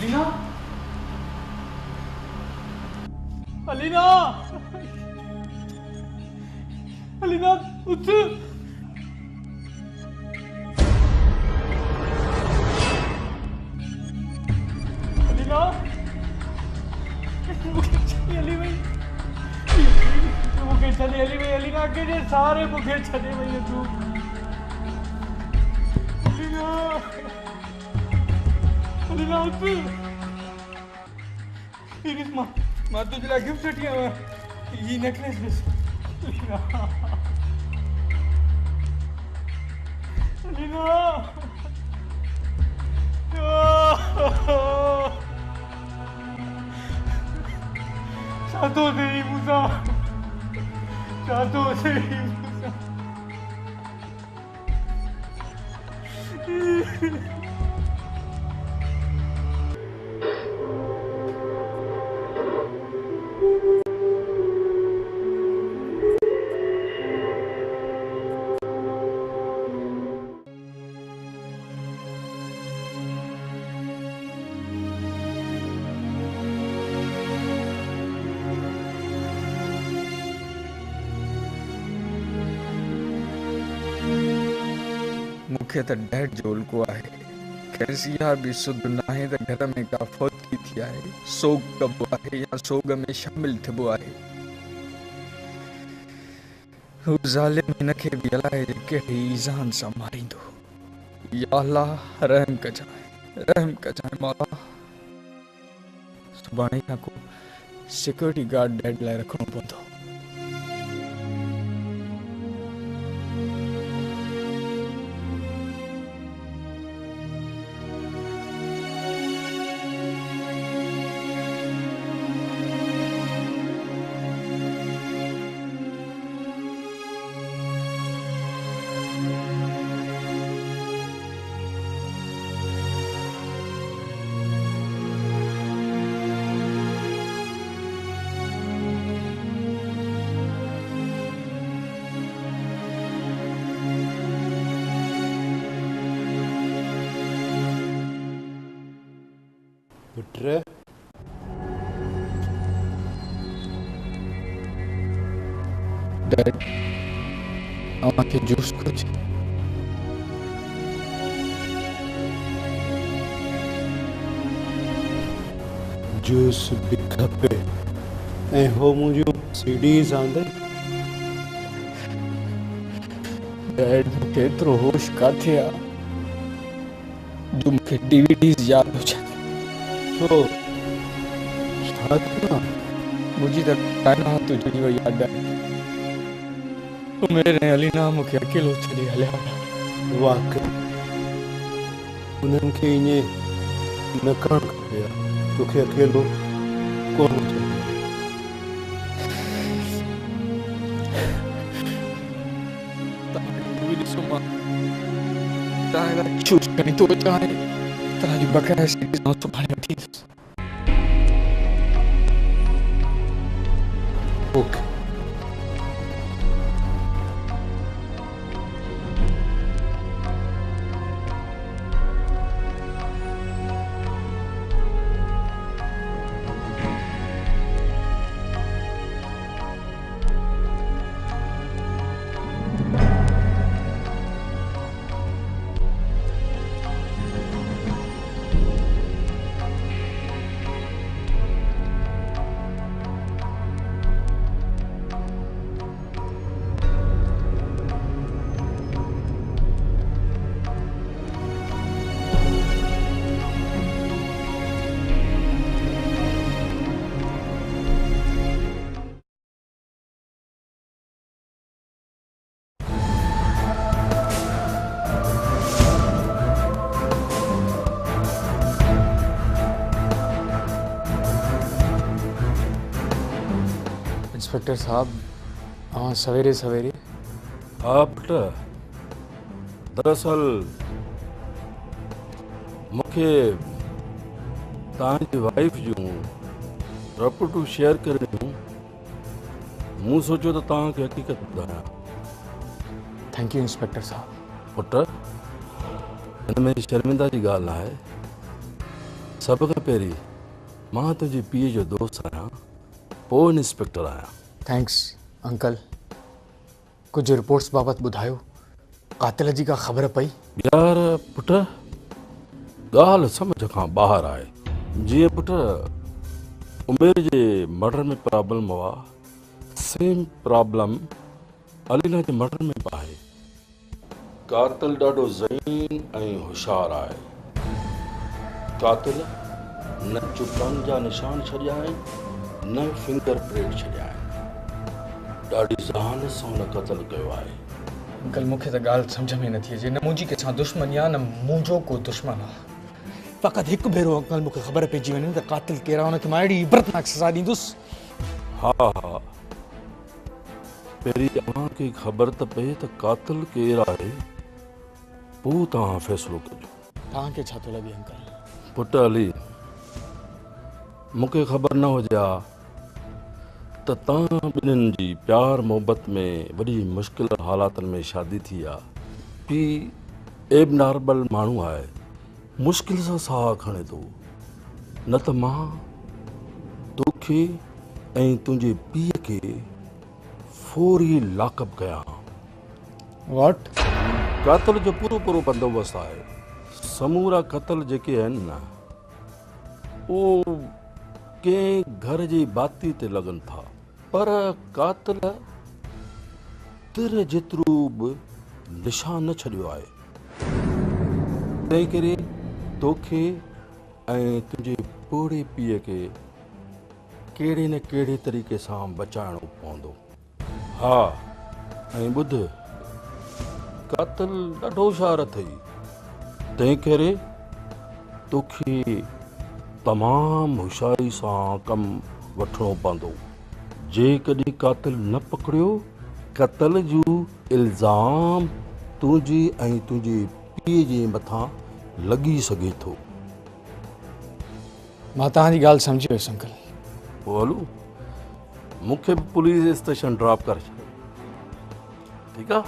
अलीना, अलीना, अलीना उठ। अलीना, अली भाई, मुझे चले अली भाई, अलीना के जे सारे मुझे चले भाई तू। अलीना, अलीना उठ। इरिस माँ तुझे गिफ्ट दिया ये नेकलेस अलीना, अलीना, Satu dari Musa, satu dari Musa. मुख्य त डेढ़ जोल को आहे कैसी यार भी सुध नाहे त घर में का फौत की थी आहे सोग कबो आहे या सोग में शामिल थिबो आहे हू ज़ालिम इनखे बि अलाए कहिड़ी ईज़ान सां मारींदो। या अल्लाह रहम कजाए मौला। सुभाणे खां को सिक्योरिटी गार्ड डेड लाइ रखणो पवंदो। पुत्र डैड अवांखे जूस कुछ जूस भी खपे ऐं हो मुंहिंजूं सीडीज़ आंदे। डैड मूंखे एतिरो होश काथे आहे जो मूंखे डीवीडीज़ यादि हुजनि। छो छा थियो? मुंहिंजी त काइनात हुजणी वई आहे डैड। उमेर ऐं अलीना मूंखे अकेलो छॾे हलिया विया। वाक़ई उन्हनि खे ईअं न करणु खपे हा। तोखे अकेलो कोन छॾे। ॾिसो मां तव्हां लाइ चूस करी थो चाहे तव्हांजी बक़ाया सीरीज़ मां सुभाणे वठी ईंदुसि। ओके इंस्पेक्टर साहब हाँ सवेरे सवेरे। हाँ पुट दरअसल मूंखे तव्हांजी वाइफ जूं रिपोर्टूं शेयर करणियूं मूं सोचियो त तव्हांखे हक़ीक़त ॿुधायां। थैंक यू इंस्पेक्टर साहब। पुट हिन में शर्मिंदा जी ॻाल्हि न आहे। सब खां पहिरीं मां तुंहिंजे पीउ जो दोस्त आहियां, पोइ इंस्पेक्टर आहियां। Thanks uncle. कुछ रिपोर्ट्स बाबति ॿुधायो, कातिल जी का ख़बर पई? यार पुट, ॻाल्हि सम्झ खां ॿाहिरि आहे। जीअं पुट उमेर जे मर्डर में प्रॉब्लम हुआ, सेम प्रॉब्लम अलीना जे मर्डर में बि आहे। कातिल ॾाढो ज़हीन ऐं होशियारु आहे। कातिल न चुटनि जा निशान छॾिया आहिनि, न फिंगर प्रिंट छॾिया आहिनि। ॾाढी ज़हानत सां हुन क़तल कयो आहे। अंकल मूंखे त ॻाल्हि सम्झ में नथी अचे, न मुंहिंजी कंहिंसां दुश्मनी आहे, न मुंहिंजो को दुश्मन आहे। फ़क़ति हिकु भेरो अंकल मूंखे ख़बर पइजी वञे त कातिल केरु आहे, हुनखे मां अहिड़ी इबरतनाक सज़ा ॾींदुसि। हा पहिरीं अव्हांखे ख़बर त पए त कातिल केरु आहे, पोइ तव्हां फ़ैसिलो कजो। तव्हांखे छा थो लॻे अंकल? पुट अली, मूंखे ख़बर न हुजे हा त तव्हां ॿिन्हिनि जी प्यार मोहबत में वॾी मुश्किल हालातनि में शादी थी आहे। पीउ एब नॉर्मल माण्हू आहे, मुश्किल सां साहु खणे थो। न त मां तोखे ऐं तुंहिंजे पीउ खे फौरी लाकअप कयां। वॉट? कातिल जो पूरो बंदोबस्तु आहे। समूरा क़तल जेके आहिनि न, उहो कंहिं घर जी बाती ते लॻनि था, पर कातिल तिर जेतिरो बि निशान न छॾियो आहे। तंहिं करे तोखे ऐं तुंहिंजे पोड़े पीउ खे कहिड़े न कहिड़े तरीक़े सां बचाइणो पवंदो। हा, ऐं ॿुध, कातिल ॾाढो होशियारु अथई, तंहिं करे तोखे तमामु होशियारी सां कमु वठिणो पवंदो। जेकॾहिं कातिल न पकड़ियो, क़तल जो इल्ज़ाम तुंहिंजे ऐं तुंहिंजे पीउ जे मथां लॻी सघे थो। मां तव्हांजी ॻाल्हि सम्झी वियुसि अंकल। पोइ हलो, मूंखे बि पुलिस स्टेशन ड्रॉप करे छॾो, ठीकु आहे?